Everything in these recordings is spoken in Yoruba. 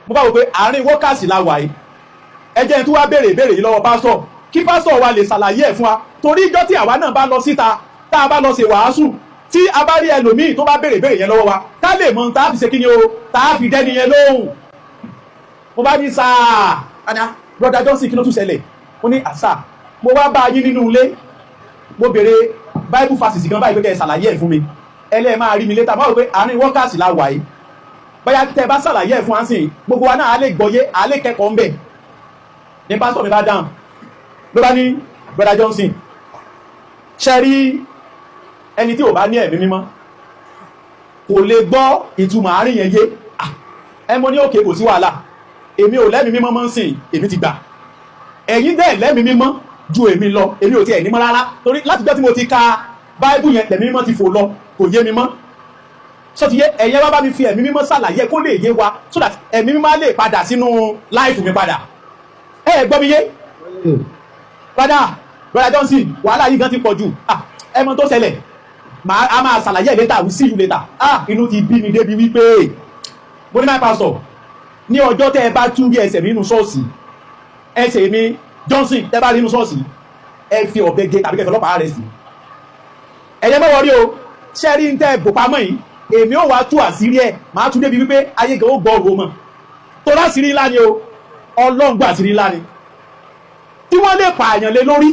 mo bá wò pé àárín wọ́kàsì la wà yìí ẹ jẹ́ n tún wá béèrè ìbéèrè yìí lọ́wọ́ pásítọ̀ kí pásítọ̀ wa lè ṣàlàyé ẹ̀ fún wa torí ìjọ́ tí àwa náà bá lọ síta tá a bá lọ ṣe wàásù tí a bá rí ẹlòmíì tó bá béèrè ìbéèrè yẹn lọ́wọ́ wa ká lè mọ tá a fi ṣe kí ni o tá a fi dẹ́ni yẹn lóhùn. mo bá ní sáà brother Johnson kí ló tún ṣẹlẹ̀ ó ní àṣà mo wá bá yín nínú ilé mo béèrè bible verses gan báyìí pé kẹ́ ẹ ṣàlàyé ẹ̀ fún mi ẹlẹ́ẹ̀ máa rí mi létà máa rò pé àárín wọ́kàsì la wà yìí bóyá tẹ́ bá ṣàlàyé ẹ̀ fún wa sí gbogbo wa náà á lè gbọ́yé á lè kẹ́kọ̀ọ́ ń bẹ̀ ní pásítọ̀ mi bá dáhùn ló bá ní brother Johnson ṣe rí ẹni tí ò bá ní ẹ̀mí mímọ́ kò lè gbọ́ ìtumọ̀ àárín yẹn yé ẹ mọ ní òkè kò sí wàhálà èmi ò lẹ́mí mímọ́ mọ́ sí èmi ti gbà ẹ̀yin dẹ̀ lẹ́mí mímọ́ ju èmi lọ èmi ò tiẹ̀ ní mọ́ rárá torí láti gbọ́ tí mo ti ka báíbù yẹn lẹ́mí mímọ́ ti fò lọ kò yé mi mọ́ sọ ti yé ẹ̀yẹ wá bá mi fi ẹ̀mí mímọ́ ṣàlàyé kó lè yé wa so that ẹ̀mí mímọ́ lè padà sínú láìfù mi padà ẹ gbọ́ mi yé padà brother Johnson wàhálà yìí gan ti pọ̀ jù ẹ mọ tó ṣẹlẹ̀ a máa ṣàlàyé later we see you later inú ti bí mi débi wípé mo ní my pastor ní ọjọ́ tẹ́ ẹ bá tún bí ẹsẹ̀ mi nínú ṣọ́ọ̀ṣì ẹsẹ̀ mi Johnson tẹ́ bá rí nínú ṣọ́ọ̀ṣì ẹ fi ọ̀bẹ gé tàbí kẹfẹ́ ọlọ́pàá rẹ̀ sí ẹ̀yẹ mẹ́wọ́ rí o ṣẹ́ rí ń tẹ́ bò pamọ́ yìí èmi ò wá tú àṣírí ẹ̀ máa tún débi wípé ayé gan ó gbọ́ ọ̀rọ̀ mọ̀ tó láṣírí ńlá ni o ọlọ́ngbà àṣírí ńlá ni tí wọ́n lè pààyàn lé lórí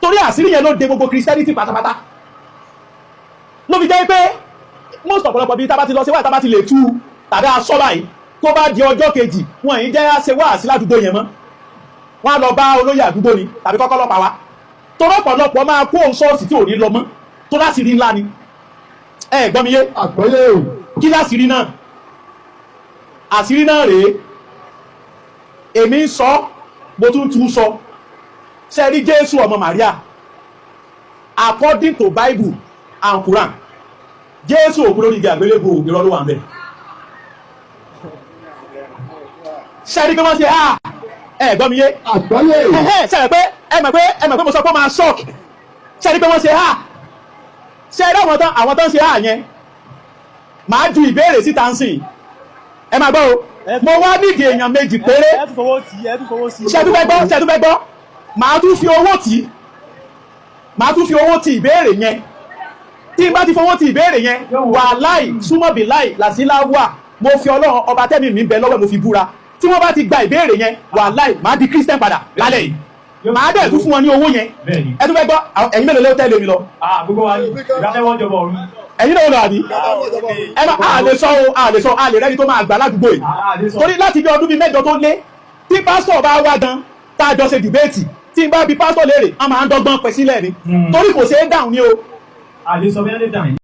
torí àṣírí yẹn ló de gbogbo Christianity pátápátá ló fi jẹ́ pé most ọ̀pọ̀lọpọ̀ bí tá bá ti lọ sí wáyé tá bá ti lè tú tàbí aṣọ báyìí tó bá di ọjọ́ kejì wọn yìí jẹ́ ṣe wá sí ládùúgbò yẹn mọ́ wọn á lọ bá olóyè àdúgbò ni tàbí kọ́kọ́ lọ́pàá wa tó rọ́pọ̀lọpọ̀ máa kó òun ṣọ́ọ̀ṣì tí ò ní lọ mọ́ tó láṣìírí ńlá ni ẹ gbọ́ mi yé kí láṣìírí náà àṣírí náà rèé èmi ń sọ mo tún sọ ṣe rí Jésù ọmọ Màríà according to Bible and Quran Jésù òkú lórí igi àgbélébùú irọ́ ló wà ń bẹ̀ ṣe rí pé wọ́n ṣe ẹ̀gbọ́n mi yé ṣe pé ẹ mọ̀ pé mo sọ pé máa shock ṣe rí pé wọ́n ṣe ṣe rí àwọn tán ṣe yẹn máa ju ìbéèrè síta ń sìn ẹ máa gbọ́ o mo wá nídìí èèyàn méjì péré ṣẹ́dúfẹ́ gbọ́ máa tún fi owó ti ìbéèrè yẹn tí n bá ti fowó ti ìbéèrè yẹn wà láì súnmọ́ bí láì làsíláwà mo fi Ọlọ́run ọba tẹ́mi mi bẹ lọ́wọ́ mo fi búra tí wọ́n bá ti gba ìbéèrè yẹn wà láì máa di Christian padà lálẹ́ yìí máa dẹ̀ tún fún wọn ní owó yẹn ẹ tún fẹ́ gbọ́ ẹ̀yin mélòó ló tẹ́lẹ̀ mi lọ. gbogbo wa ni ìdánilẹ́wọ̀n jọba ọ̀run. ẹ̀yin náà lọ àbí ẹ máa àlè sọ àlè rẹ́ni tó máa gbà ládùúgbò yìí torí láti bí ọdún bíi mẹ́jọ tó lé tí pásítọ̀ bá wá gan tá a jọ ṣe dìbéètì tí n bá bi pásítọ̀ léèrè a máa ń dọ́gbọ́n pẹ̀ sílẹ̀ ni torí kò ṣeé dáhùn ni o. àlè sọ bí wọ́n lè dáhùn.